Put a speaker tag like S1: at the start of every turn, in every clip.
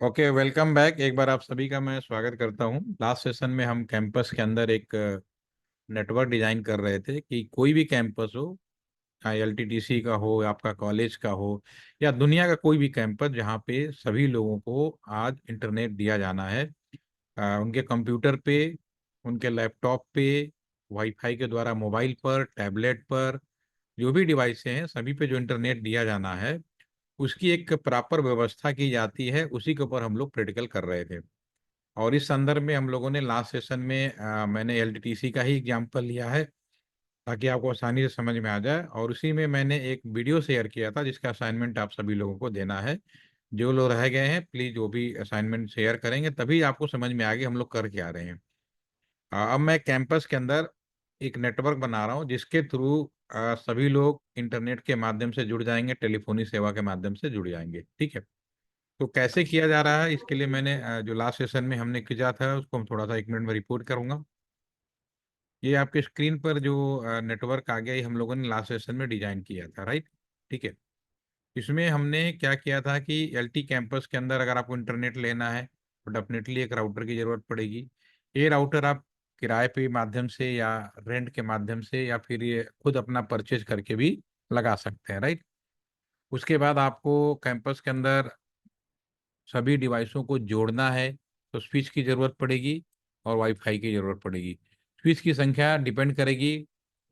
S1: Okay, welcome back. एक बार आप सभी का मैं स्वागत करता हूं। लास्ट सेशन में हम कैंपस के अंदर एक नेटवर्क डिजाइन कर रहे थे कि कोई भी कैंपस हो, चाहे एलटीटीसी का हो, आपका कॉलेज का हो, या दुनिया का कोई भी कैंपस जहां पे सभी लोगों को आज इंटरनेट दिया जाना है। उनके कंप्यूटर पे, उनके लैपटॉप पे, वाईफाई के द्वारा मोबाइल पर, टैबलेट पर, जो भी डिवाइसें हैं सभी पे जो इंटरनेट दिया जाना है उसकी एक प्रॉपर व्यवस्था की जाती है। उसी के ऊपर हम लोग प्रैक्टिकल कर रहे थे। और इस संदर्भ में हम लोगों ने लास्ट सेशन में मैंने एलटीटीसी का ही एग्जाम्पल लिया है ताकि आपको आसानी से समझ में आ जाए। और उसी में मैंने एक वीडियो शेयर किया था जिसका असाइनमेंट आप सभी लोगों को देना है। जो लोग रह गए हैं प्लीज वो भी असाइनमेंट शेयर करेंगे, तभी आपको समझ में आएगी हम लोग कर क्या रहे हैं। अब मैं कैंपस के अंदर एक नेटवर्क बना रहा हूँ जिसके थ्रू सभी लोग इंटरनेट के माध्यम से जुड़ जाएंगे, टेलीफोनी सेवा के माध्यम से जुड़ जाएंगे। ठीक है। तो कैसे किया जा रहा है इसके लिए मैंने जो लास्ट सेशन में हमने किया था उसको हम थोड़ा सा 1 मिनट में रिपोर्ट करूंगा। ये आपके स्क्रीन पर जो नेटवर्क आ गया ये हम लोगों ने लास्ट सेशन में डिजाइन किया था, राइट। ठीक है। इसमें हमने क्या किया था कि एलटी कैंपस के अंदर अगर आपको इंटरनेट लेना है तो डेफिनेटली एक राउटर की जरूरत पड़ेगी। ये राउटर आप किराए पे माध्यम से या रेंट के माध्यम से या फिर ये खुद अपना परचेज करके भी लगा सकते हैं, राइट। उसके बाद आपको कैंपस के अंदर सभी डिवाइसों को जोड़ना है तो स्विच की जरूरत पड़ेगी और वाईफाई की जरूरत पड़ेगी। स्विच की संख्या डिपेंड करेगी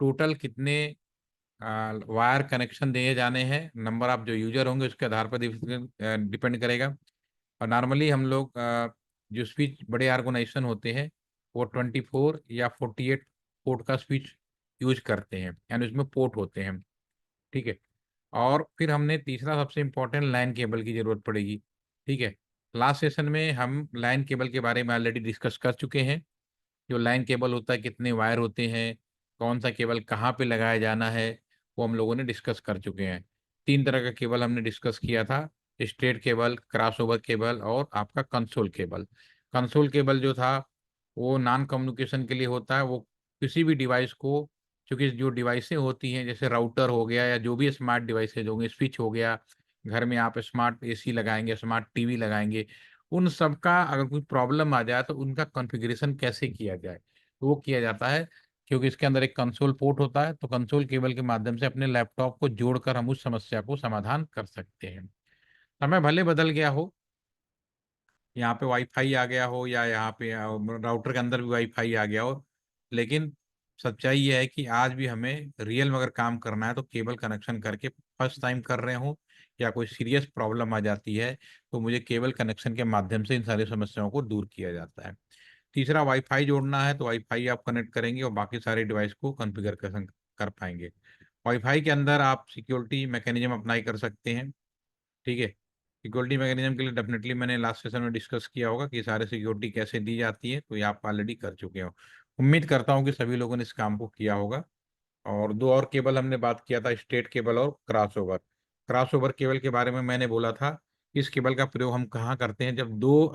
S1: टोटल कितने वायर कनेक्शन दिए जाने हैं, नंबर ऑफ जो यूजर होंगे उसके आधार पर डिपेंड करेगा। और नॉर्मली हम लोग जो स्विच बड़े ऑर्गेनाइजेशन होते हैं वो 24 या 48 पोर्ट का स्विच यूज करते हैं, यानी उसमें पोर्ट होते हैं। ठीक है। और फिर हमने तीसरा सबसे इम्पोर्टेंट लाइन केबल की जरूरत पड़ेगी। ठीक है। लास्ट सेशन में हम लाइन केबल के बारे में ऑलरेडी डिस्कस कर चुके हैं। जो लाइन केबल होता है, कितने वायर होते हैं, कौन सा केबल कहाँ पे लगाया जाना है, वो हम लोगों ने डिस्कस कर चुके हैं। 3 तरह का केबल हमने डिस्कस किया था। स्ट्रेट केबल, क्रॉसओवर केबल और आपका कंसोल केबल। कंसोल केबल जो था वो नॉन कम्युनिकेशन के लिए होता है। वो किसी भी डिवाइस को, क्योंकि जो डिवाइसें होती हैं जैसे राउटर हो गया या जो भी स्मार्ट डिवाइसेज होंगे, स्विच हो गया, घर में आप स्मार्ट एसी लगाएंगे, स्मार्ट टीवी लगाएंगे, उन सब का अगर कोई प्रॉब्लम आ जाए तो उनका कॉन्फ़िगरेशन कैसे किया जाए, तो वो किया जाता है। क्योंकि इसके अंदर एक कंसोल पोर्ट होता है तो कंसोल केबल के माध्यम से अपने लैपटॉप को जोड़कर हम उस समस्या को समाधान कर सकते हैं। समय भले बदल गया हो, यहाँ पे वाईफाई आ गया हो या यहाँ पे राउटर के अंदर भी वाईफाई आ गया हो, लेकिन सच्चाई ये है कि आज भी हमें रियल में अगर काम करना है तो केबल कनेक्शन करके फर्स्ट टाइम कर रहे हो या कोई सीरियस प्रॉब्लम आ जाती है तो मुझे केबल कनेक्शन के माध्यम से इन सारी समस्याओं को दूर किया जाता है। तीसरा, वाईफाई जोड़ना है तो वाईफाई आप कनेक्ट करेंगे और बाकी सारे डिवाइस को कॉन्फ़िगर कर पाएंगे। वाईफाई के अंदर आप सिक्योरिटी मैकेनिज्म अप्लाई कर सकते हैं। ठीक है। सिक्योरिटी मैकेनिज्म के लिए डेफिनेटली मैंने लास्ट सेशन में डिस्कस किया होगा कि सारे सिक्योरिटी कैसे दी जाती है, तो ये आप ऑलरेडी कर चुके हो। उम्मीद करता हूँ कि सभी लोगों ने इस काम को किया होगा। और दो और केबल हमने बात किया था, स्ट्रेट केबल और क्रॉसओवर। क्रॉसओवर केबल के बारे में मैंने बोला था इस केबल का प्रयोग हम कहाँ करते हैं, जब दो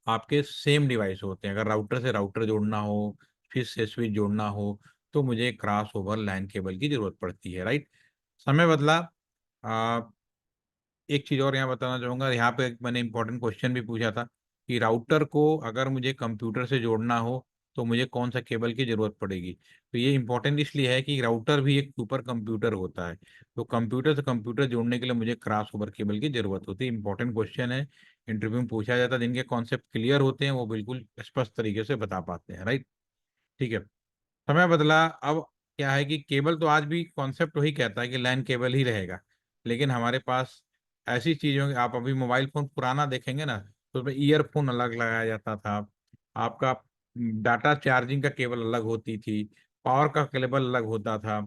S1: आपके सेम डिवाइस होते हैं। अगर राउटर से राउटर जोड़ना हो, स्विच से स्विच जोड़ना हो, तो मुझे क्रॉस ओवर लाइन केबल की जरूरत पड़ती है, राइट। समय बदला। एक चीज और यहाँ बताना चाहूंगा, यहाँ पे एक मैंने इंपॉर्टेंट क्वेश्चन भी पूछा था कि राउटर को अगर मुझे कंप्यूटर से जोड़ना हो तो मुझे कौन सा केबल की जरूरत पड़ेगी। तो ये इंपॉर्टेंट इसलिए है कि राउटर भी एक सुपर कंप्यूटर होता है, तो कंप्यूटर से कंप्यूटर जोड़ने के लिए मुझे क्रॉस ओवर केबल की जरूरत होती है। इंपॉर्टेंट क्वेश्चन है, इंटरव्यू में पूछा जाता है। जिनके कॉन्सेप्ट क्लियर होते हैं वो बिल्कुल स्पष्ट तरीके से बता पाते हैं, राइट। ठीक है। समय बदला। अब क्या है कि केबल तो आज भी कॉन्सेप्ट वही कहता है कि लैन केबल ही रहेगा, लेकिन हमारे पास ऐसी चीजों की, आप अभी मोबाइल फोन पुराना देखेंगे ना तो उसमें ईयरफोन अलग लगाया जाता था। आपका डाटा चार्जिंग का केबल अलग होती थी, पावर का केबल अलग होता था।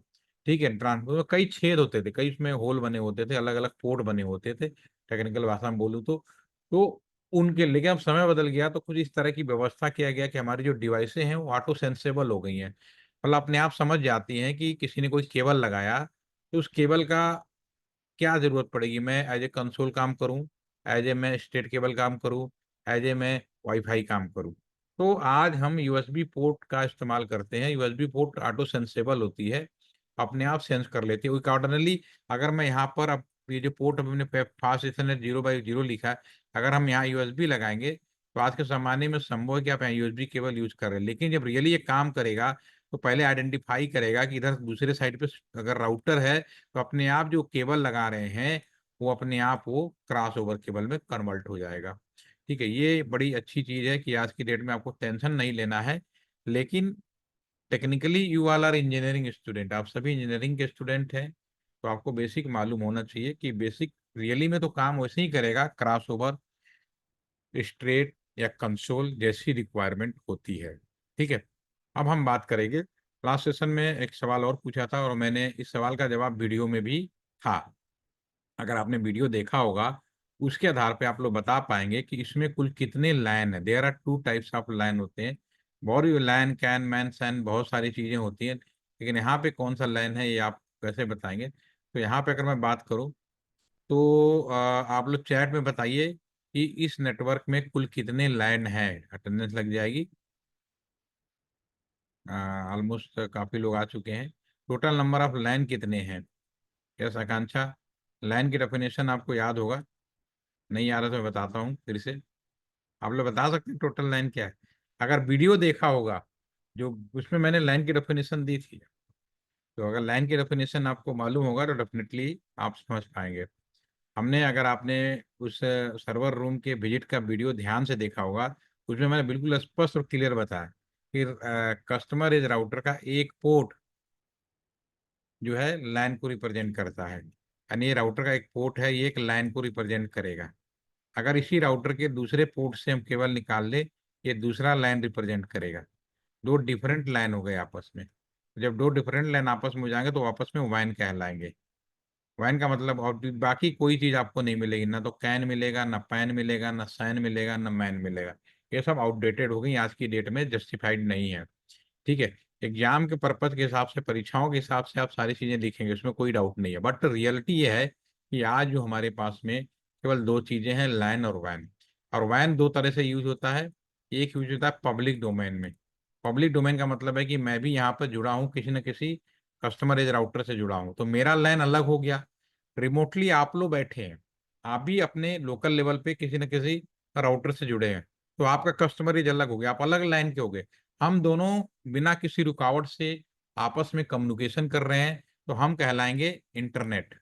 S1: ठीक है। ट्रांसफर कई छेद होते थे, कई उसमें होल बने होते थे, अलग अलग पोर्ट बने होते थे, टेक्निकल भाषा में बोलूँ तो उनके, लेकिन अब समय बदल गया तो कुछ इस तरह की व्यवस्था किया गया कि हमारी जो डिवाइसें हैं वो ऑटो सेंसेबल हो गई हैं। मतलब अपने आप समझ जाती हैं कि किसी ने कोई केबल लगाया तो उस केबल का क्या जरूरत पड़ेगी, मैं एज ए कंसोल काम करूं, एज ए मैं स्टेट केबल काम करूं, एज ए मैं वाईफाई काम करूं। तो आज हम यूएसबी पोर्ट का इस्तेमाल करते हैं। यूएसबी पोर्ट ऑटो सेंसेबल होती है, अपने आप सेंस कर लेती है। अकॉर्डिंगली अगर मैं यहाँ पर अब ये जो पोर्ट हमने फास्ट इथरनेट 0/0 लिखा है, अगर हम यहाँ यूएसबी लगाएंगे तो आज के ज़माने में संभव है कि आप यहाँ यूएसबी केबल यूज कर रहे हैं, लेकिन जब रियली ये काम करेगा तो पहले आइडेंटिफाई करेगा कि इधर दूसरे साइड पे अगर राउटर है तो अपने आप जो केबल लगा रहे हैं वो अपने आप वो क्रॉस ओवर केबल में कन्वर्ट हो जाएगा। ठीक है, ये बड़ी अच्छी चीज़ है कि आज की डेट में आपको टेंशन नहीं लेना है। लेकिन technically you all are engineering student, आप सभी इंजीनियरिंग के स्टूडेंट हैं, तो आपको बेसिक मालूम होना चाहिए कि बेसिक रियली में तो काम वैसे ही करेगा, क्रॉस ओवर, स्ट्रेट या कंसोल जैसी रिक्वायरमेंट होती है। ठीक है, अब हम बात करेंगे, लास्ट सेशन में एक सवाल और पूछा था और मैंने इस सवाल का जवाब वीडियो में भी था, अगर आपने वीडियो देखा होगा उसके आधार पे आप लोग बता पाएंगे कि इसमें कुल कितने लाइन है। There are two types of line होते हैं, body line, CAN, MAN, SAN, बहुत सारी चीजें होती हैं, लेकिन यहाँ पे कौन सा लाइन है ये आप कैसे बताएंगे। तो यहाँ पे अगर मैं बात करूँ तो आप लोग चैट में बताइए कि इस नेटवर्क में कुल कितने लाइन है, अटेंडेंस लग जाएगी। ऑलमोस्ट काफी लोग आ चुके हैं। टोटल नंबर ऑफ लाइन कितने हैं? यस आकांक्षा, लाइन की डेफिनेशन आपको याद होगा, नहीं आ रहा तो मैं बताता हूँ फिर से। आप लोग बता सकते हैं टोटल लाइन क्या है? अगर वीडियो देखा होगा जो उसमें मैंने लाइन की डेफिनेशन दी थी, तो अगर लाइन की डेफिनेशन आपको मालूम होगा तो डेफिनेटली आप समझ पाएंगे। हमने, अगर आपने उस सर्वर रूम के विजिट का वीडियो ध्यान से देखा होगा, उसमें मैंने बिल्कुल स्पष्ट और क्लियर बताया कि कस्टमर एज राउटर का एक पोर्ट जो है लाइन को रिप्रेजेंट करता है, यानी ये राउटर का एक पोर्ट है, ये एक लाइन को रिप्रेजेंट करेगा। अगर इसी राउटर के दूसरे पोर्ट से हम केबल निकाल ले, ये दूसरा लाइन रिप्रेजेंट करेगा। दो डिफरेंट लाइन हो गए आपस में, जब दो डिफरेंट लाइन आपस में हो जाएंगे तो आपस में वाइन कहलाएंगे। वाइन का मतलब, और बाकी कोई चीज आपको नहीं मिलेगी, ना तो कैन मिलेगा, ना पैन मिलेगा, ना सैन मिलेगा, ना मैन मिलेगा। ये सब आउटडेटेड हो गई, आज की डेट में जस्टिफाइड नहीं है। ठीक है, एग्जाम के पर्पज के हिसाब से, परीक्षाओं के हिसाब से आप सारी चीजें लिखेंगे, उसमें कोई डाउट नहीं है, बट रियलिटी ये है कि आज जो हमारे पास में केवल दो चीजें हैं, लैन और वैन। और वैन दो तरह से यूज होता है, एक यूज होता है पब्लिक डोमेन में। पब्लिक डोमेन का मतलब है कि मैं भी यहाँ पर जुड़ा हूँ, किसी न किसी कस्टमर एज राउटर से जुड़ा हूँ, तो मेरा लैन अलग हो गया। रिमोटली आप लोग बैठे हैं, आप भी अपने लोकल लेवल पे किसी न किसी राउटर से जुड़े हैं, तो आपका कस्टमर एज अलग हो गया, आप अलग लाइन के हो गए। हम दोनों बिना किसी रुकावट से आपस में कम्युनिकेशन कर रहे हैं, तो हम कहलाएंगे इंटरनेट।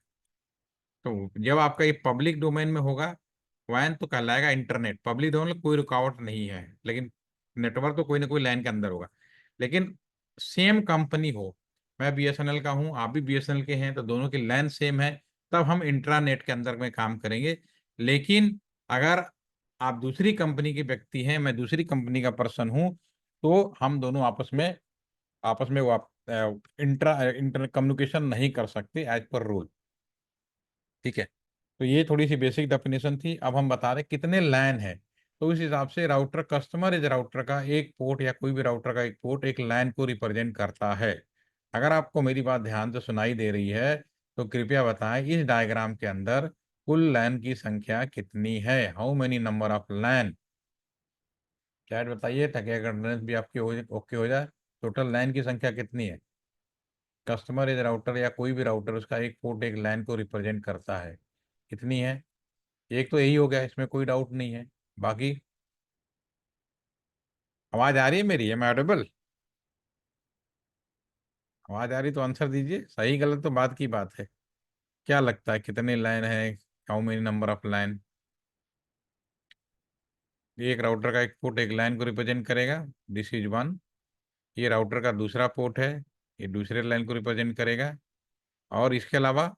S1: तो जब आपका ये पब्लिक डोमेन में होगा वैन, तो कहलाएगा इंटरनेट। पब्लिक डोमेन में कोई रुकावट नहीं है, लेकिन नेटवर्क तो कोई ना कोई लाइन के अंदर होगा। लेकिन सेम कंपनी हो, मैं बीएसएनएल का हूं, आप भी बीएसएनएल के हैं, तो दोनों की लाइन सेम है, तब हम इंट्रानेट के अंदर में काम करेंगे। लेकिन अगर आप दूसरी कंपनी के व्यक्ति हैं, मैं दूसरी कंपनी का पर्सन हूं, तो हम दोनों आपस में वो आप इंटर कम्युनिकेशन नहीं कर सकते एज पर रूल। ठीक है, तो ये थोड़ी सी बेसिक डेफिनेशन थी। अब हम बता रहे कितने लैन है, तो उस हिसाब से राउटर, कस्टमर इज राउटर का एक पोर्ट या कोई भी राउटर का एक पोर्ट एक लैन को रिप्रेजेंट करता है। अगर आपको मेरी बात ध्यान से सुनाई दे रही है तो कृपया बताएं इस डायग्राम के अंदर कुल लैन की संख्या कितनी है, how many number of LAN. Chat बताइए ताकि अटेंडेंस भी आपकी हो, ओके हो जाए। टोटल लैन की संख्या कितनी है? कस्टमर इज राउटर या कोई भी राउटर, उसका एक पोर्ट एक लैन को रिप्रेजेंट करता है, कितनी है? एक तो यही हो गया, इसमें कोई डाउट नहीं है। बाकी आवाज आ रही है मेरी, है मैं ऑडिबल? आवाज आ रही तो आंसर दीजिए, सही गलत तो बात की बात है। क्या लगता है कितने लाइन है, how many number of line? एक राउटर का एक पोर्ट एक लाइन को रिप्रेजेंट करेगा, दिस इज वन। ये राउटर का दूसरा पोर्ट है, ये दूसरे लाइन को रिप्रेजेंट करेगा। और इसके अलावा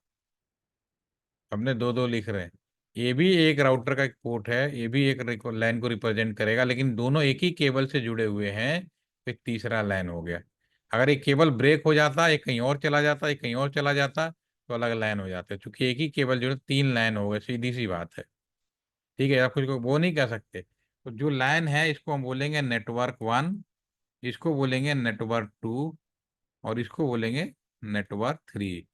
S1: हमने दो दो लिख रहे हैं, ये भी एक राउटर का एक पोर्ट है, ये भी एक लाइन को रिप्रेजेंट करेगा, लेकिन दोनों एक ही केबल से जुड़े हुए हैं, तो एक तीसरा लाइन हो गया। अगर एक केबल ब्रेक हो जाता, एक कहीं और चला जाता, एक कहीं और चला जाता, तो अलग लाइन हो जाते, चूंकि एक ही केबल जुड़े तीन लाइन हो गए, सीधी सी बात है। ठीक है, आप कुछ को वो नहीं कह सकते। तो जो लाइन है इसको हम बोलेंगे नेटवर्क वन, इसको बोलेंगे नेटवर्क टू, और इसको बोलेंगे नेटवर्क थ्री।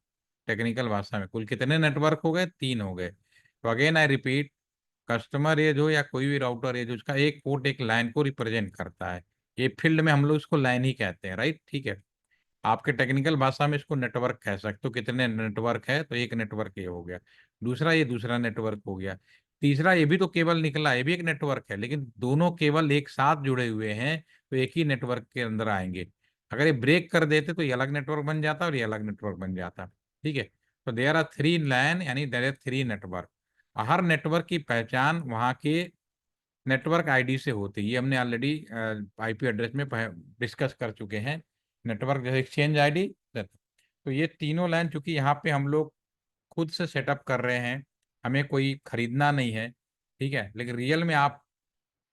S1: टेक्निकल भाषा में कुल कितने नेटवर्क हो गए? तीन हो गए। तो again I repeat, customer edge हो या कोई भी राउटर एज, उसका एक पोर्ट एक लाइन को रिप्रेजेंट करता है। ये फील्ड में हम लोग उसको लाइन ही कहते हैं, राइट? ठीक है, आपके टेक्निकल भाषा में इसको नेटवर्क कह सकते हो। कितने नेटवर्क है, तो एक नेटवर्क ये हो गया, दूसरा ये दूसरा नेटवर्क हो गया, तीसरा ये भी तो केबल निकला, ये भी एक नेटवर्क है, लेकिन दोनों केबल एक साथ जुड़े हुए हैं तो एक ही नेटवर्क के अंदर आएंगे। अगर ये ब्रेक कर देते तो ये अलग नेटवर्क बन जाता और ये अलग नेटवर्क बन जाता। ठीक है, तो देयर आर थ्री लैन, यानी देयर आर थ्री नेटवर्क। हर नेटवर्क की पहचान वहां के नेटवर्क आईडी से होती है। ये हमने ऑलरेडी आईपी एड्रेस में डिस्कस कर चुके हैं। नेटवर्क जैसे एक्सचेंज आईडी, तो ये तीनों लाइन चूंकि यहाँ पे हम लोग खुद से सेटअप कर रहे हैं, हमें कोई खरीदना नहीं है, ठीक है, लेकिन रियल में आप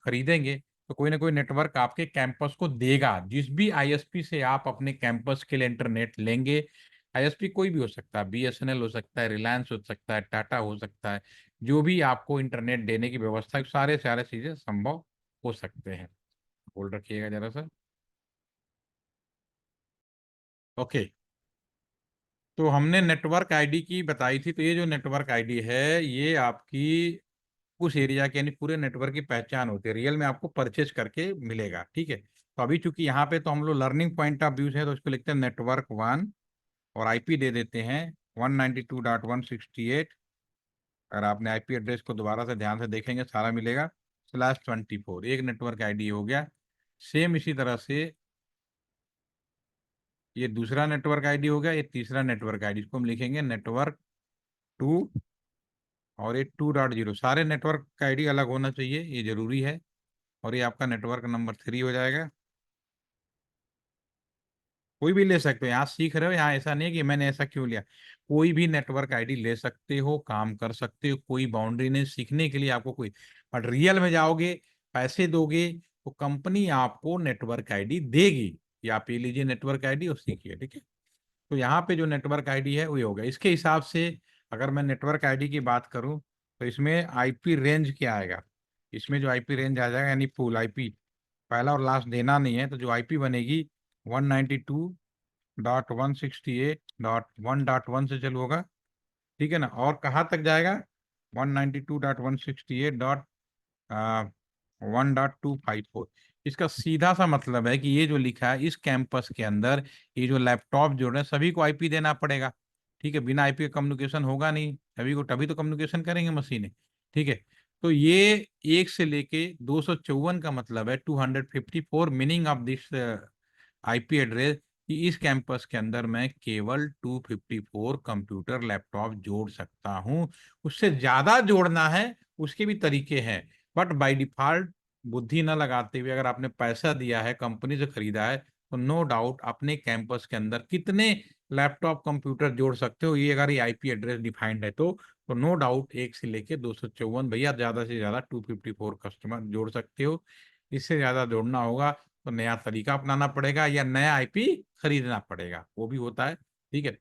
S1: खरीदेंगे तो कोई ना कोई नेटवर्क आपके कैंपस को देगा। जिस भी आईएसपी से आप अपने कैंपस के लिए इंटरनेट लेंगे, आईएसपी कोई भी हो सकता है, बीएसएनएल हो सकता है, रिलायंस हो सकता है, टाटा हो सकता है, जो भी आपको इंटरनेट देने की व्यवस्था है, सारे सारे चीजें संभव हो सकते हैं। बोल रखिएगा जरा सा। ओके, तो हमने नेटवर्क आईडी की बताई थी, तो ये जो नेटवर्क आईडी है ये आपकी उस एरिया के यानी पूरे नेटवर्क की पहचान होती है, रियल में आपको परचेज करके मिलेगा। ठीक है, तो अभी चूंकि यहाँ पे तो हम लोग लर्निंग पॉइंट ऑफ व्यू है, तो इसको लिखते हैं नेटवर्क वन और आईपी दे देते हैं 192.168। अगर आपने आईपी एड्रेस को दोबारा से ध्यान से देखेंगे सारा मिलेगा, /24 एक नेटवर्क आईडी हो गया। सेम इसी तरह से ये दूसरा नेटवर्क आईडी हो गया, ये तीसरा नेटवर्क आईडी, इसको हम लिखेंगे नेटवर्क टू और ये 2.0। सारे नेटवर्क का आईडी अलग होना चाहिए, ये जरूरी है। और ये आपका नेटवर्क नंबर 3 हो जाएगा। कोई भी ले सकते हो, यहाँ सीख रहे हो, यहाँ ऐसा नहीं है कि मैंने ऐसा क्यों लिया। कोई भी नेटवर्क आईडी ले सकते हो, काम कर सकते हो, कोई बाउंड्री नहीं सीखने के लिए आपको कोई। बट रियल में जाओगे, पैसे दोगे, तो कंपनी आपको नेटवर्क आईडी देगी, या आप ये लीजिए नेटवर्क आईडी और सीखिए। ठीक है, तो यहाँ पे जो नेटवर्क आईडी है वो होगा इसके हिसाब से। अगर मैं नेटवर्क आईडी की बात करूँ तो इसमें आईपी रेंज क्या आएगा, इसमें जो आईपी रेंज आ जाएगा, यानी फुल आईपी, पहला और लास्ट देना नहीं है, तो जो आईपी बनेगी 192.168.1.1 से चालू होगा। ठीक है ना, और कहाँ तक जाएगा, 192.168.1.254। इसका सीधा सा मतलब है कि ये जो लिखा है इस कैंपस के अंदर, ये जो लैपटॉप जोड़ रहे हैं सभी को आईपी देना पड़ेगा। ठीक है, बिना आईपी का कम्युनिकेशन होगा नहीं, सभी को तभी तो कम्युनिकेशन करेंगे मशीनें। ठीक है, तो ये एक से लेके 254 का मतलब है 254, meaning of this IP address कि इस कैंपस के अंदर मैं केवल 254 कंप्यूटर लैपटॉप जोड़ सकता हूं। उससे ज्यादा जोड़ना है उसके भी तरीके हैं, बट बाय डिफॉल्ट बुद्धि न लगाते हुए, अगर आपने पैसा दिया है, कंपनी से खरीदा है, तो नो डाउट अपने कैंपस के अंदर कितने लैपटॉप कंप्यूटर जोड़ सकते हो, ये अगर ये आईपी एड्रेस डिफाइंड है तो नो डाउट एक से लेके 254 भैया, ज्यादा से ज्यादा 254 कस्टमर जोड़ सकते हो। इससे ज्यादा जोड़ना होगा तो नया तरीका अपनाना पड़ेगा या नया आईपी खरीदना पड़ेगा, वो भी होता है। ठीक है,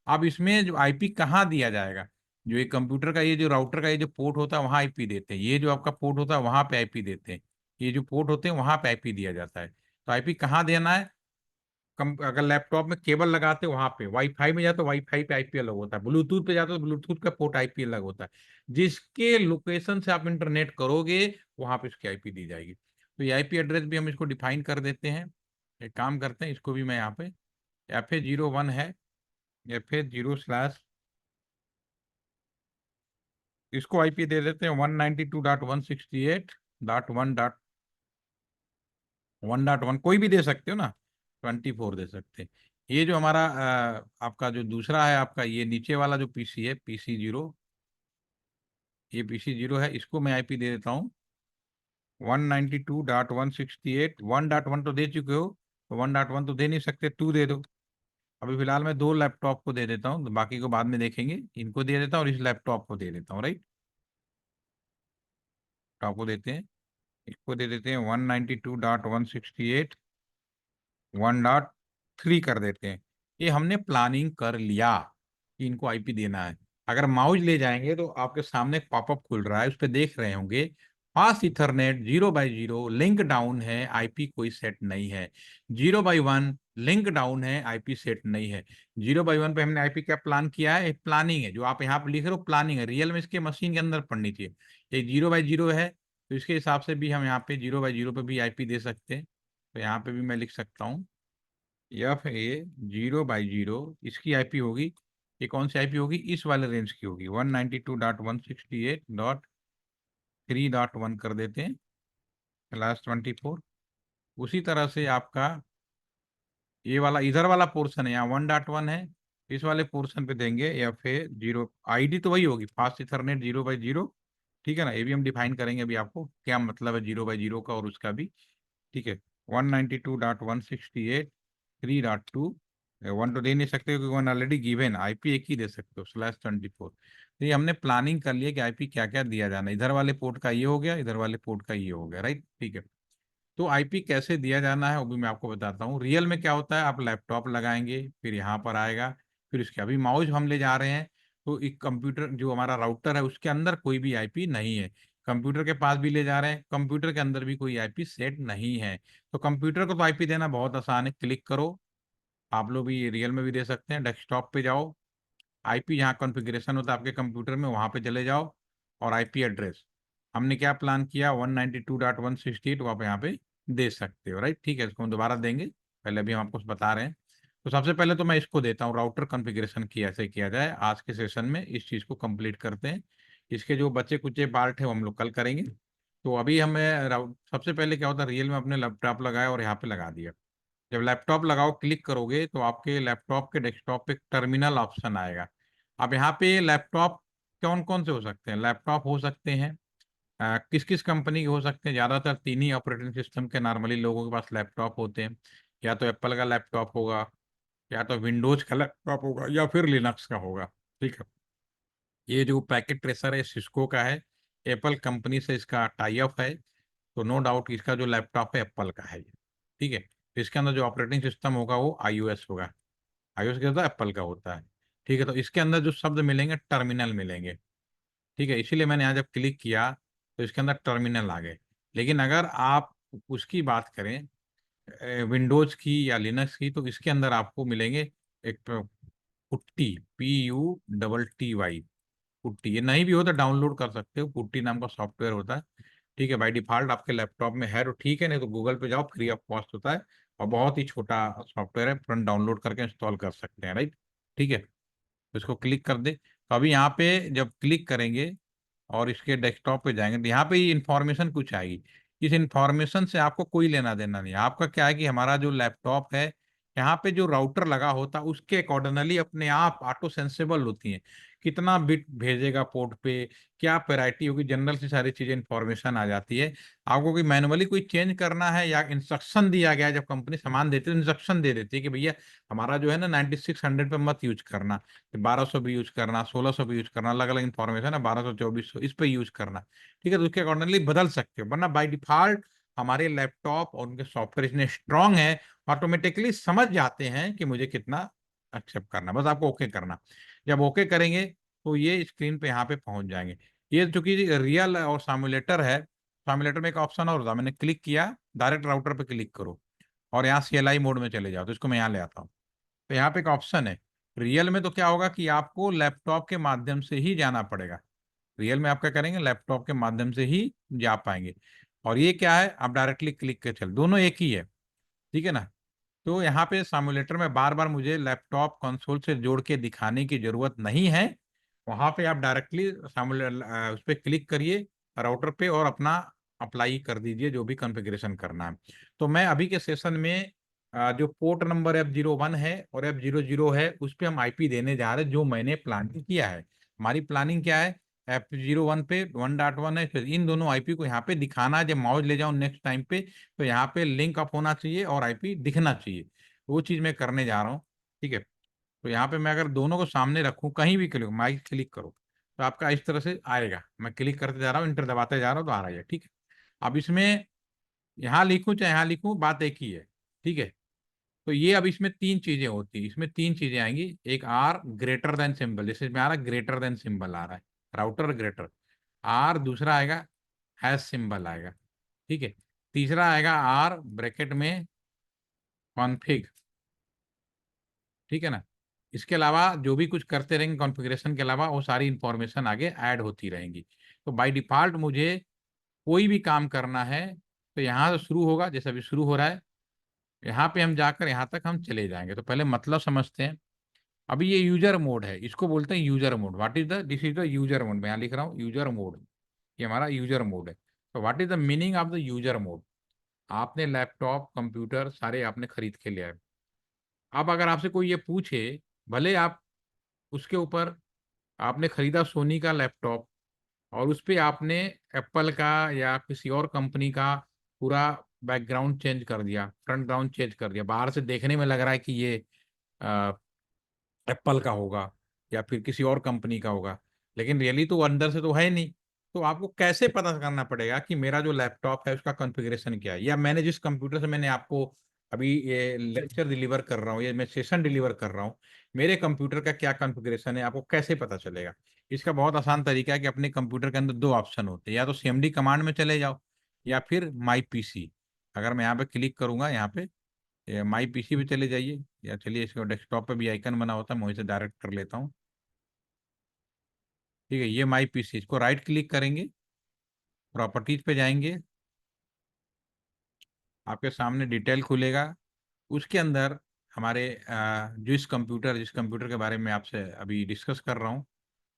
S1: अब इसमें जो आईपी कहाँ दिया जाएगा, जो ये कंप्यूटर का ये जो राउटर का ये जो पोर्ट होता है वहां आईपी देते हैं, ये जो आपका पोर्ट होता है वहां पे आईपी देते हैं, ये जो पोर्ट होते हैं वहां पे आईपी दिया जाता है। तो आईपी कहाँ देना है, अगर लैपटॉप में केबल लगाते हैं वहां पे, वाईफाई में जाते तो वाईफाई पे आईपी अलग होता है, ब्लूटूथ पे जाते तो ब्लूटूथ का पोर्ट आईपी अलग होता है। जिसके लोकेशन से आप इंटरनेट करोगे वहां पे उसकी आईपी दी जाएगी। तो ये आईपी एड्रेस भी हम इसको डिफाइन कर देते हैं। एक काम करते हैं, इसको भी मैं यहाँ पे FA01 है, FA0/ इसको आईपी दे देते हैं 192.168.1.1, कोई भी दे सकते हो ना, 24 दे सकते हैं। ये जो हमारा आपका जो दूसरा है, आपका ये नीचे वाला जो पीसी है, PC0, ये PC0 है, इसको मैं आईपी दे देता हूँ 192.168। 1.1 तो दे चुके हो, तो 1.1 तो दे नहीं सकते, 2 दे दो। अभी फिलहाल मैं 2 लैपटॉप को दे देता हूँ, तो बाकी को बाद में देखेंगे। इनको दे देता हूँ और इस लैपटॉप को दे देता हूँ, राइट, टॉप को देते हैं, इसको दे देते हैं 192.168.1.3 कर देते हैं। ये हमने प्लानिंग कर लिया कि इनको आईपी देना है। अगर माउस ले जाएंगे तो आपके सामने एक पॉपअप खुल रहा है, उस पर देख रहे होंगे फास्ट इथरनेट 0/0 लिंक डाउन है, आईपी कोई सेट नहीं है। 0/1 लिंक डाउन है, आईपी सेट नहीं है। 0/1 पे हमने आईपी क्या प्लान किया है, एक प्लानिंग है, जो आप यहाँ पे लिख रहे हो प्लानिंग है, रियल में इसके मशीन के अंदर पढ़नी चाहिए। ये 0/0 है, तो इसके हिसाब से भी हम यहाँ पे 0/0 पे भी आईपी दे सकते हैं। तो यहाँ पे भी मैं लिख सकता हूँ F/A 0/0 इसकी आईपी होगी। ये कौन सी आईपी होगी? इस वाले रेंज की होगी, 192.168.3.1 कर देते हैं /24। उसी तरह से आपका ये वाला इधर वाला पोर्शन है, यहाँ 1.1 है, इस वाले पोर्शन पे देंगे F/A 0। आईडी तो वही होगी, फास्ट इथरनेट 0/0। ठीक है ना, ये भी हम डिफाइन करेंगे अभी आपको क्या मतलब है 0/0 का और उसका भी। ठीक है, 192.168.3.2। वन तो दे नहीं सकते क्योंकि वन ऑलरेडी गिवन, आईपी एक ही दे सकते हो /24। तो ये हमने प्लानिंग कर लिया कि आईपी क्या क्या दिया जाना है। इधर वाले पोर्ट का ये हो गया, इधर वाले पोर्ट का ये हो गया, राइट। ठीक है, तो आईपी कैसे दिया जाना है वो भी मैं आपको बताता हूँ। रियल में क्या होता है, आप लैपटॉप लगाएंगे, फिर यहाँ पर आएगा, फिर इसके अभी माउस हम ले जा रहे हैं, तो एक कंप्यूटर जो हमारा राउटर है उसके अंदर कोई भी आईपी नहीं है। कंप्यूटर के पास भी ले जा रहे हैं, कंप्यूटर के अंदर भी कोई आईपी सेट नहीं है। तो कंप्यूटर को तो आईपी देना बहुत आसान है, क्लिक करो। आप लोग भी रियल में भी दे सकते हैं, डेस्कटॉप पे जाओ, आईपी जहाँ कॉन्फ़िगरेशन होता है आपके कंप्यूटर में वहां पे चले जाओ, और आईपी एड्रेस हमने क्या प्लान किया 192.168 वो आप यहाँ पे दे सकते हो, राइट। ठीक है, इसको हम दोबारा देंगे, पहले भी हम आपको बता रहे हैं। तो सबसे पहले तो मैं इसको देता हूँ राउटर कॉन्फ़िगरेशन की ऐसे किया जाए। आज के सेशन में इस चीज़ को कंप्लीट करते हैं, इसके जो बचे कुचे पार्ट है वो हम लोग कल करेंगे। तो अभी हमें सबसे पहले क्या होता है, रियल में अपने लैपटॉप लगाया और यहाँ पे लगा दिया। जब लैपटॉप लगाओ क्लिक करोगे तो आपके लैपटॉप के डेस्कटॉप पे टर्मिनल ऑप्शन आएगा। अब यहाँ पे लैपटॉप कौन कौन से हो सकते हैं? लैपटॉप हो सकते हैं किस किस कंपनी के हो सकते हैं? ज़्यादातर तीन ही ऑपरेटिंग सिस्टम के नॉर्मली लोगों के पास लैपटॉप होते हैं। या तो एप्पल का लैपटॉप होगा, या तो विंडोज का लैपटॉप होगा, या फिर लिनक्स का होगा। ठीक है, ये जो पैकेट ट्रेसर है सिस्को का है, एप्पल कंपनी से इसका टाई अप है, तो नो डाउट इसका जो लैपटॉप है एप्पल का है ये। ठीक है, तो इसके अंदर जो ऑपरेटिंग सिस्टम होगा वो iOS होगा। iOS क्या होता है? एप्पल का होता है। ठीक है, तो इसके अंदर जो शब्द मिलेंगे टर्मिनल मिलेंगे। ठीक है, इसीलिए मैंने यहाँ जब क्लिक किया तो इसके अंदर टर्मिनल आ गए। लेकिन अगर आप उसकी बात करें विंडोज की या लिनक्स की, तो इसके अंदर आपको मिलेंगे एक पुट्टी, PUTTY, पुट्टी। ये नहीं भी हो तो डाउनलोड कर सकते हो, पुट्टी नाम का सॉफ्टवेयर होता है। ठीक है, बाय डिफॉल्ट आपके लैपटॉप में है तो ठीक है, नहीं तो गूगल पे जाओ, फ्री ऑफ कॉस्ट होता है और बहुत ही छोटा सॉफ्टवेयर है, तुरंत डाउनलोड करके इंस्टॉल कर सकते हैं, राइट। ठीक है, तो इसको क्लिक कर दे। तो अभी यहाँ पे जब क्लिक करेंगे और इसके डेस्कटॉप पे जाएंगे तो यहाँ पे ये इंफॉर्मेशन कुछ आएगी। इस इंफॉर्मेशन से आपको कोई लेना देना नहीं है। आपका क्या है कि हमारा जो लैपटॉप है, यहाँ पे जो राउटर लगा होता है उसके अकॉर्डिंगली अपने आप ऑटो सेंसेबल होती है, कितना बिट भेजेगा पोर्ट पे, क्या वैरायटी होगी, जनरल से सारी चीजें इंफॉर्मेशन आ जाती है। आपको कोई मैनुअली कोई चेंज करना है या इंस्ट्रक्शन दिया गया है, जब कंपनी सामान देती है तो इंस्ट्रक्शन दे देती है कि भैया हमारा जो है ना 9600 पे मत यूज करना, 1200 भी यूज करना, 1600 भी यूज करना, अलग अलग इंफॉर्मेशन है, 1200 2400 इस पे यूज करना। ठीक है, तो उसके अकॉर्डिंगली बदल सकते हो, वरना बाय डिफॉल्ट हमारे लैपटॉप और उनके सॉफ्टवेयर इतने स्ट्रांग है, ऑटोमेटिकली समझ जाते हैं कि मुझे कितना एक्सेप्ट करना, बस आपको ओके करना। जब ओके करेंगे तो ये स्क्रीन पे यहाँ पे पहुंच जाएंगे। ये चूंकि रियल और सामुलेटर है, सामुलेटर में एक ऑप्शन और होता है, मैंने क्लिक किया, डायरेक्ट राउटर पे क्लिक करो और यहाँ CLI मोड में चले जाओ, तो इसको मैं यहाँ ले आता हूँ। तो यहाँ पे एक ऑप्शन है, रियल में तो क्या होगा कि आपको लैपटॉप के माध्यम से ही जाना पड़ेगा। रियल में आप क्या करेंगे, लैपटॉप के माध्यम से ही जा पाएंगे। और ये क्या है, आप डायरेक्टली क्लिक के चल, दोनों एक ही है। ठीक है ना। तो यहाँ पे सामुलेटर में बार बार मुझे लैपटॉप कंसोल से जोड़ के दिखाने की जरूरत नहीं है। वहां पे आप डायरेक्टली उस पर क्लिक करिए राउटर पे और अपना अप्लाई कर दीजिए जो भी कॉन्फ़िगरेशन करना है। तो मैं अभी के सेशन में जो पोर्ट नंबर F01 है और F00 है उस पे हम आईपी देने जा रहे हैं, जो मैंने प्लानिंग किया है। हमारी प्लानिंग क्या है, F01 पे 1.1 है, फिर इन दोनों आईपी को यहाँ पे दिखाना है। जब माउस ले जाऊं नेक्स्ट टाइम पे तो यहाँ पे लिंक अप होना चाहिए और आईपी दिखना चाहिए, वो चीज मैं करने जा रहा हूँ। ठीक है, तो यहाँ पे मैं अगर दोनों को सामने रखूँ, कहीं भी क्लिक माइक क्लिक करो तो आपका इस तरह से आएगा। मैं क्लिक करते जा रहा हूँ, इंटर दबाते जा रहा हूँ तो आ रहा है। ठीक है, अब इसमें यहाँ लिखूं चाहे यहाँ लिखूं बात एक ही है। ठीक है, तो ये अब इसमें तीन चीजें होती है, इसमें तीन चीजें आएंगी। एक आर ग्रेटर देन सिंबल, जैसे इसमें आ रहा है ग्रेटर देन सिंबल आ रहा है, राउटर ग्रेटर आर। दूसरा आएगा हैश सिंबल आएगा। ठीक है, तीसरा आएगा आर ब्रैकेट में कॉन्फिग। ठीक है ना। इसके अलावा जो भी कुछ करते रहेंगे कॉन्फ़िगरेशन के अलावा वो सारी इंफॉर्मेशन आगे ऐड होती रहेंगी। तो बाय डिफॉल्ट मुझे कोई भी काम करना है तो यहाँ से शुरू होगा, जैसे अभी शुरू हो रहा है, यहाँ पे हम जाकर यहाँ तक हम चले जाएंगे। तो पहले मतलब समझते हैं। अभी ये यूजर मोड है, इसको बोलते हैं user mode. What is the, this is the user mode. मैं यहाँ लिख रहा हूँ यूजर मोड, ये हमारा यूजर मोड है। तो what is the meaning of the user mode? आपने लैपटॉप कंप्यूटर सारे आपने खरीद के लिया है। अब अगर आपसे कोई ये पूछे, भले आप उसके ऊपर, आपने खरीदा सोनी का लैपटॉप और उस पे आपने एप्पल का या किसी और कंपनी का पूरा बैकग्राउंड चेंज कर दिया, फ्रंट ग्राउंड चेंज कर दिया, बाहर से देखने में लग रहा है कि ये एप्पल का होगा या फिर किसी और कंपनी का होगा, लेकिन रियली तो वो अंदर से तो है नहीं। तो आपको कैसे पता करना पड़ेगा कि मेरा जो लैपटॉप है उसका कॉन्फ़िगरेशन क्या है, या मैंने जिस कंप्यूटर से मैंने आपको अभी ये लेक्चर डिलीवर कर रहा हूँ, ये मैं सेशन डिलीवर कर रहा हूँ, मेरे कंप्यूटर का क्या कॉन्फ़िगरेशन है, आपको कैसे पता चलेगा? इसका बहुत आसान तरीका है कि अपने कंप्यूटर के अंदर दो ऑप्शन होते हैं, या तो सीएमडी कमांड में चले जाओ या फिर माई पीसी। अगर मैं यहाँ पे क्लिक करूंगा, यहाँ पे माई पीसी पे चले जाइए, या चलिए इसको डेस्कटॉप पे भी आइकन बना होता है, मैं वहीं से डायरेक्ट कर लेता हूँ। ठीक है, ये माई पीसी, इसको राइट क्लिक करेंगे, प्रॉपर्टीज पे जाएंगे, आपके सामने डिटेल खुलेगा। उसके अंदर हमारे जिस कंप्यूटर के बारे में आपसे अभी डिस्कस कर रहा हूँ,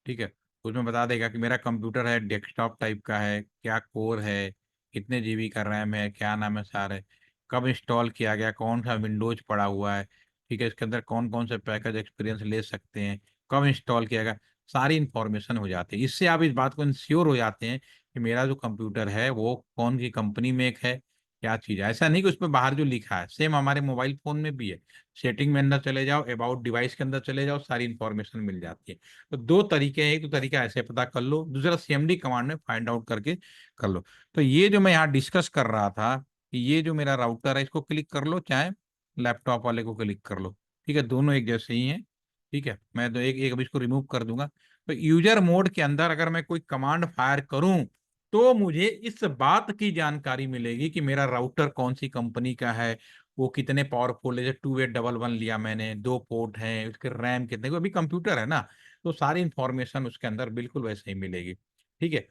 S1: ठीक है, उसमें बता देगा कि मेरा कंप्यूटर है डेस्कटॉप टाइप का है, क्या कोर है, कितने जीबी का रैम है, क्या नाम है सारे, कब इंस्टॉल किया गया, कौन सा विंडोज पड़ा हुआ है, ठीक है, इसके अंदर कौन कौन से पैकेज एक्सपीरियंस ले सकते हैं, कब इंस्टॉल किया गया, सारी इंफॉर्मेशन हो जाती है। इससे आप इस बात को इंश्योर हो जाते हैं कि मेरा जो कंप्यूटर है वो कौन सी कंपनी में एक है, क्या चीज़ है। ऐसा नहीं कि उसमें बाहर जो लिखा है, सेम हमारे मोबाइल फोन में भी है। सेटिंग में अंदर चले जाओ, अबाउट डिवाइस के अंदर चले जाओ, सारी इंफॉर्मेशन मिल जाती है। तो दो तरीके हैं, एक तो तरीका ऐसे पता कर लो, दूसरा सीएमडी कमांड में फाइंड आउट करके कर लो। तो ये जो मैं यहाँ डिस्कस कर रहा था कि ये जो मेरा राउटर है, इसको क्लिक कर लो, चाहे लैपटॉप वाले को क्लिक कर लो, ठीक है, दोनों एक जैसे ही हैं। ठीक है, मैं तो एक एक अभी इसको रिमूव कर दूंगा। तो यूजर मोड के अंदर अगर मैं कोई कमांड फायर करूं, तो मुझे इस बात की जानकारी मिलेगी कि मेरा राउटर कौन सी कंपनी का है, वो कितने पावरफुल है, जैसे 2811 लिया मैंने, दो पोर्ट हैं, उसके रैम कितने, अभी कंप्यूटर है ना, तो सारी इंफॉर्मेशन उसके अंदर बिल्कुल वैसे ही मिलेगी। ठीक है,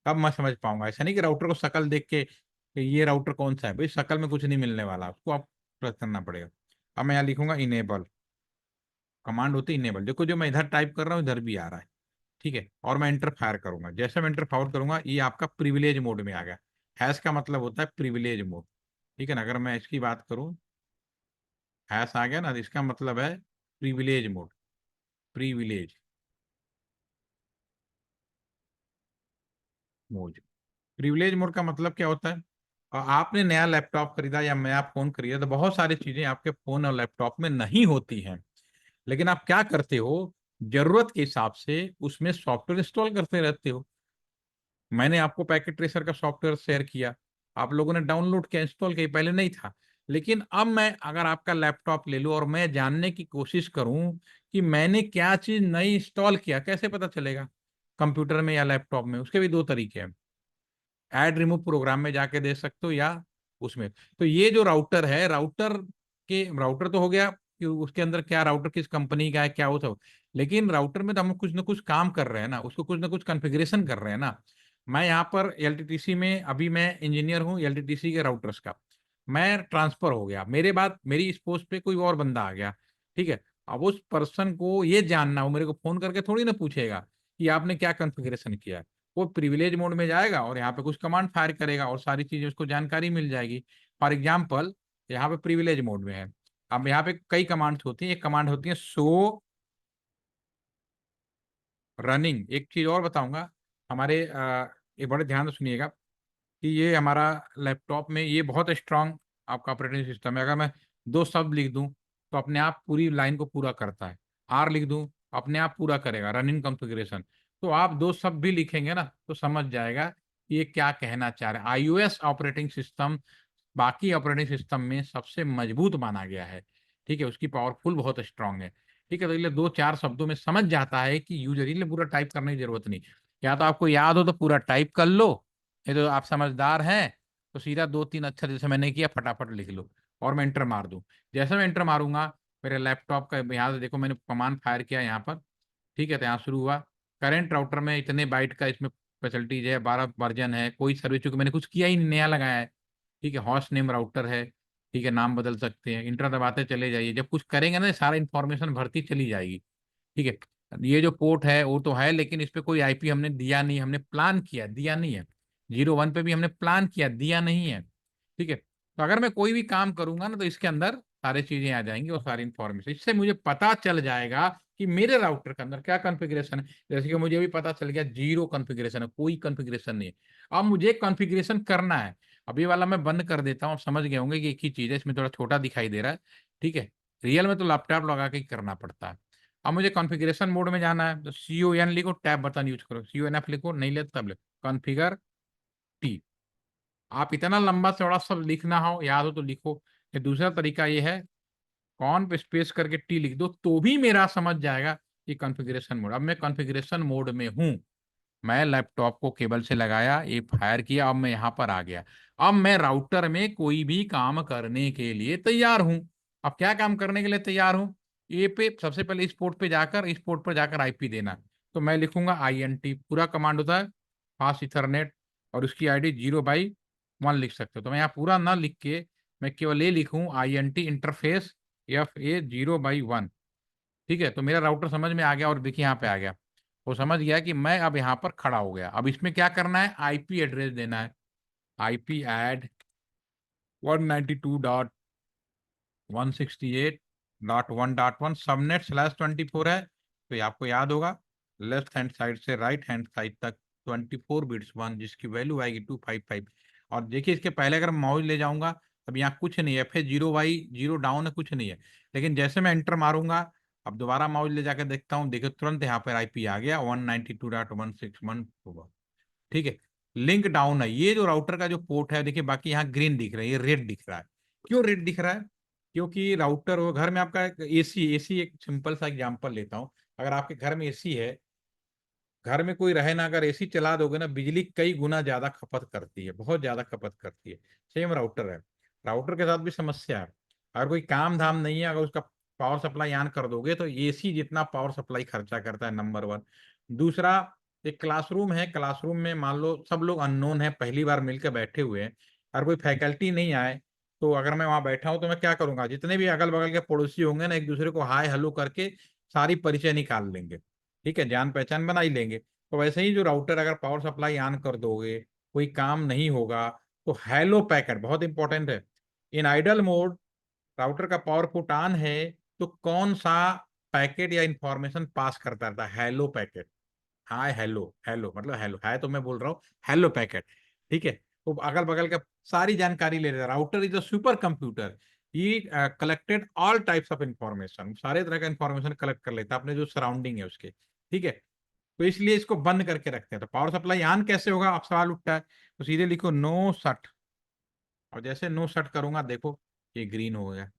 S1: अब मैं समझ पाऊंगा। ऐसा नहीं कि राउटर को शक्ल देख के कि ये राउटर कौन सा है, भाई शक्ल में कुछ नहीं मिलने वाला, उसको आप प्रेस करना पड़ेगा। अब मैं यहाँ लिखूंगा इनेबल, कमांड होती है इनेबल, देखो जो मैं इधर टाइप कर रहा हूँ इधर भी आ रहा है। ठीक है, और मैं एंटर फायर करूंगा, जैसे मैं एंटर फायर करूंगा ये आपका प्रिविलेज मोड में आ गया। हैश का मतलब होता है प्रिविलेज मोड। ठीक है ना, अगर मैं इसकी बात करूं, हैश आ गया ना, तो इसका मतलब है privilege mode. Privilege mode, privilege mode का मतलब क्या होता है? आपने नया लैपटॉप खरीदा या नया फोन खरीदा, तो बहुत सारी चीजें आपके फोन और लैपटॉप में नहीं होती हैं, लेकिन आप क्या करते हो, जरूरत के हिसाब से उसमें सॉफ्टवेयर इंस्टॉल करते रहते हो। मैंने आपको पैकेट ट्रेसर का सॉफ्टवेयर शेयर किया, आप लोगों ने डाउनलोड किया, इंस्टॉल किया, पहले नहीं था। लेकिन अब मैं अगर आपका लैपटॉप ले लूं और मैं जानने की कोशिश करूं कि मैंने क्या चीज नई इंस्टॉल किया, कैसे पता चलेगा? कंप्यूटर में या लैपटॉप में, उसके भी दो तरीके हैं। ऐड रिमूव प्रोग्राम में जाके दे सकते हो, या उसमें। तो ये जो राउटर है, राउटर तो हो गया कि उसके अंदर क्या राउटर किस कंपनी का है, क्या वो सब, लेकिन राउटर में तो हम कुछ ना कुछ काम कर रहे हैं ना, उसको कुछ ना कुछ कॉन्फ़िगरेशन कर रहे हैं ना। मैं यहाँ पर एलटीटीसी में, अभी मैं इंजीनियर हूँ एलटीटीसी के राउटर्स का, मैं ट्रांसफर हो गया, मेरे बाद मेरी इस पोस्ट पे कोई और बंदा आ गया। ठीक है, अब उस पर्सन को ये जानना, वो मेरे को फोन करके थोड़ी ना पूछेगा कि आपने क्या कॉन्फ़िगरेशन किया है। वो प्रिविलेज मोड में जाएगा और यहाँ पे कुछ कमांड फायर करेगा और सारी चीजें उसको जानकारी मिल जाएगी। फॉर एग्जाम्पल, यहाँ पे प्रिविलेज मोड में है। अब यहाँ पे कई कमांड्स होती हैं, एक कमांड होती है शो रनिंग। एक चीज और बताऊंगा, हमारे ये बड़े ध्यान से सुनिएगा कि ये हमारा लैपटॉप में ये बहुत स्ट्रांग आपका ऑपरेटिंग सिस्टम है। अगर मैं दो शब्द लिख दूं तो अपने आप पूरी लाइन को पूरा करता है। आर लिख दूं, अपने आप पूरा करेगा, रनिंग कॉन्फ़िगरेशन। तो आप दो शब्द भी लिखेंगे ना तो समझ जाएगा कि ये क्या कहना चाह रहे हैं। आईओएस ऑपरेटिंग सिस्टम बाकी ऑपरेटिंग सिस्टम में सबसे मजबूत माना गया है। ठीक है, उसकी पावरफुल बहुत स्ट्रांग है। ठीक है, तो इसलिए दो चार शब्दों में समझ जाता है कि यूजर, इसलिए पूरा टाइप करने की जरूरत नहीं। या तो आपको याद हो तो पूरा टाइप कर लो, ये तो आप समझदार हैं तो सीधा दो तीन अक्षर जैसे मैंने किया फटाफट लिख लो और मैं इंटर मार दूं। जैसे मैं इंटर मारूंगा, मेरे लैपटॉप का यहाँ से देखो मैंने कमांड फायर किया यहाँ पर। ठीक है, तो यहाँ शुरू हुआ, करेंट राउटर में इतने बाइट का इसमें फैसिलिटीज है, 12 वर्जन है, कोई सर्विस, चूंकि मैंने कुछ किया ही नहीं, नया लगाया है। ठीक है, हॉस्ट नेम राउटर है, ठीक है, नाम बदल सकते हैं, इंटर दबाते चले जाइए, जब कुछ करेंगे ना सारा इन्फॉर्मेशन भरती चली जाएगी। ठीक है, ये जो पोर्ट है वो तो है, लेकिन इस पे कोई आईपी हमने दिया नहीं, हमने प्लान किया, दिया नहीं है। 01 पे भी हमने प्लान किया, दिया नहीं है। ठीक है, तो अगर मैं कोई भी काम करूंगा ना तो इसके अंदर सारी चीजें आ जाएंगी और सारी इन्फॉर्मेशन, इससे मुझे पता चल जाएगा कि मेरे राउटर के अंदर क्या कॉन्फ़िगरेशन है। जैसे कि मुझे भी पता चल गया 0 कॉन्फ़िगरेशन है, कोई कॉन्फ़िगरेशन नहीं है। अब मुझे कॉन्फ़िगरेशन करना है। अभी वाला मैं बंद कर देता हूँ, आप समझ गए होंगे कि एक ही चीज है, इसमें थोड़ा छोटा दिखाई दे रहा है। ठीक है, रियल में तो लैपटॉप लगा के ही करना पड़ता है। अब मुझे कॉन्फ़िगरेशन मोड में जाना है, तो CON लिखो, टैब बटन यूज करो, CONF लिखो, नहीं ले तब ले कॉन्फ़िगर टी। आप इतना लंबा चौड़ा सब लिखना हो, याद हो तो लिखो। ये दूसरा तरीका ये है, कॉन पे स्पेस करके टी लिख दो तो भी मेरा समझ जाएगा कि कॉन्फ़िगरेशन मोड। अब मैं कॉन्फ़िगरेशन मोड में हूँ, मैं लैपटॉप को केबल से लगाया, ये फायर किया, अब मैं यहाँ पर आ गया। अब मैं राउटर में कोई भी काम करने के लिए तैयार हूँ। अब क्या काम करने के लिए तैयार हूँ, ये पे सबसे पहले इस पोर्ट पे जाकर, इस पोर्ट पर जाकर आईपी देना। तो मैं लिखूंगा INT, पूरा कमांड होता है फास्ट इथरनेट, और उसकी आईडी 0/1 लिख सकते हो। तो मैं यहाँ पूरा ना लिख के मैं केवल ये लिखूँ INT इंटरफेस FA 0/1। ठीक है, तो मेरा राउटर समझ में आ गया, और देखिए यहाँ पे आ गया, वो समझ गया कि मैं अब यहाँ पर खड़ा हो गया। अब इसमें क्या करना है, आईपी एड्रेस देना है, IP ऐड 192.168.1.1 सबनेट/24 है। तो ये आपको याद होगा, लेफ्ट हैंड साइड से राइट हैंड साइड तक 24 बिट्स 1, जिसकी वैल्यू आएगी 255। और देखिए इसके पहले अगर माउस ले जाऊंगा, अब यहाँ कुछ नहीं है, फिर 0/0 डाउन है, कुछ नहीं है। लेकिन जैसे मैं एंटर मारूंगा, अब दोबारा माउस ले जाकर देखता हूँ, देखो तुरंत यहाँ पर आईपी आ गया 192.161 होगा। ठीक है, लिंक डाउन है, ये जो राउटर का जो पोर्ट है, देखिए बाकी यहाँ ग्रीन दिख रहा है, ये रेड दिख रहा है। क्यों रेड दिख रहा है, क्योंकि राउटर वो घर में आपका एसी एक सिंपल सा एग्जांपल लेता हूँ। अगर आपके घर में एसी है, घर में कोई रहे ना, अगर एसी चला दोगे ना, बिजली कई गुना ज्यादा खपत करती है, बहुत ज्यादा खपत करती है। सेम राउटर है, राउटर के साथ भी समस्या है। अगर कोई काम धाम नहीं है, अगर उसका पावर सप्लाई ऑन कर दोगे तो एसी जितना पावर सप्लाई खर्चा करता है, नंबर वन। दूसरा, एक क्लासरूम है, क्लासरूम में मान लो सब लोग अननोन है, पहली बार मिलकर बैठे हुए हैं, अगर कोई फैकल्टी नहीं आए, तो अगर मैं वहां बैठा हूं तो मैं क्या करूंगा, जितने भी अगल बगल के पड़ोसी होंगे ना, एक दूसरे को हाय हेलो करके सारी परिचय निकाल लेंगे। ठीक है, जान पहचान बना ही लेंगे। तो वैसे ही जो राउटर अगर पावर सप्लाई ऑन कर दोगे, कोई काम नहीं होगा, तो हेलो पैकेट बहुत इंपॉर्टेंट है। इन आइडल मोड, राउटर का पावर पुट ऑन है, तो कौन सा पैकेट या इंफॉर्मेशन पास करता रहता है, hello packet. Hi hello, hello मतलब हेलो है, तो मैं बोल रहा हूँ हेलो पैकेट। ठीक है, तो अगल बगल का सारी जानकारी ले लेता। Router is a super computer, ये collected all types of information, सारे तरह का इंफॉर्मेशन कलेक्ट कर लेता है अपने जो सराउंडिंग है उसके। ठीक है, तो इसलिए इसको बंद करके रखते हैं। तो पावर सप्लाई ऑन कैसे होगा, आप सवाल उठता है, तो सीधे लिखो नो सट, और जैसे नो सट करूंगा देखो ये ग्रीन हो गया,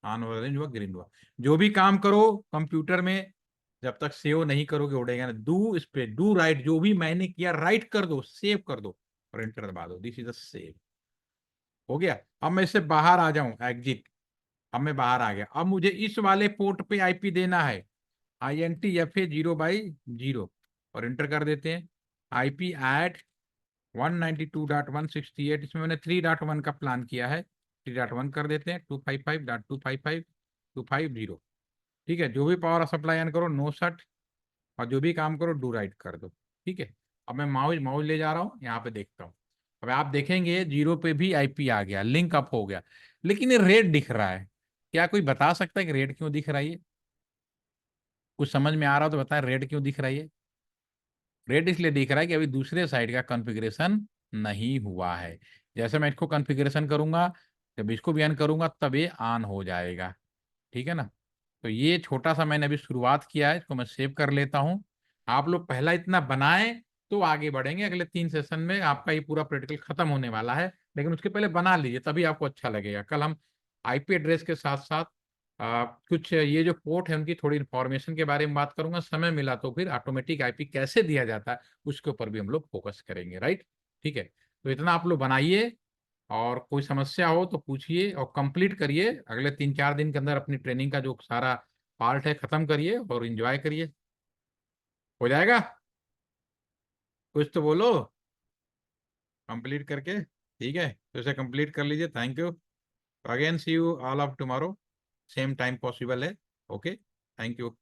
S1: ऑन ऑरेंज हुआ, ग्रीन हुआ। जो भी काम करो कंप्यूटर में, जब तक सेव नहीं करोगे उड़ेगा ना। डू, इस पे डू राइट, जो भी मैंने किया राइट कर दो, सेव कर दो, और एंटर दबा दो, दिस इज द सेव। हो गया। अब मैं इससे बाहर आ जाऊं, एग्जिट। अब मैं बाहर आ गया, अब मुझे इस वाले पोर्ट पे आईपी देना है, INTFA 0/0, और इंटर कर देते हैं। IP ऐड 192.168, इसमें मैंने 3.1 का प्लान किया है, 3.1 कर देते हैं, 255.255.250। ठीक है, जो भी पावर सप्लाई ऑन करो नो सट, और जो भी काम करो डू राइट कर दो। ठीक है, अब मैं माउस माउस ले जा रहा हूँ, यहाँ पे देखता हूँ। अब आप देखेंगे 0 पे भी आईपी आ गया, लिंक अप हो गया, लेकिन ये रेड दिख रहा है। क्या कोई बता सकता है कि रेड क्यों दिख रहा है? ये कुछ समझ में आ रहा हो तो बताएं, रेड क्यों दिख रहा है? रेड इसलिए दिख रहा है कि अभी दूसरे साइड का कॉन्फ़िगरेशन नहीं हुआ है। जैसे मैं इसको कॉन्फ़िगरेशन करूंगा, जब इसको भी ऑन करूंगा तब ये ऑन हो जाएगा। ठीक है ना, तो ये छोटा सा मैंने अभी शुरुआत किया है, इसको मैं सेव कर लेता हूँ। आप लोग पहला इतना बनाएं, तो आगे बढ़ेंगे। अगले 3 सेशन में आपका ये पूरा प्रैक्टिकल खत्म होने वाला है, लेकिन उसके पहले बना लीजिए, तभी आपको अच्छा लगेगा। कल हम IP एड्रेस के साथ साथ कुछ ये जो पोर्ट है उनकी थोड़ी इन्फॉर्मेशन के बारे में बात करूंगा। समय मिला तो फिर ऑटोमेटिक IP कैसे दिया जाता है उसके ऊपर भी हम लोग फोकस करेंगे, राइट। ठीक है, तो इतना आप लोग बनाइए, और कोई समस्या हो तो पूछिए, और कंप्लीट करिए। अगले 3-4 दिन के अंदर अपनी ट्रेनिंग का जो सारा पार्ट है खत्म करिए और एंजॉय करिए। हो जाएगा, कुछ तो बोलो कंप्लीट करके। ठीक है, तो इसे कंप्लीट कर लीजिए। Thank you. Again see you all of tomorrow, same time possible है। Okay, thank you.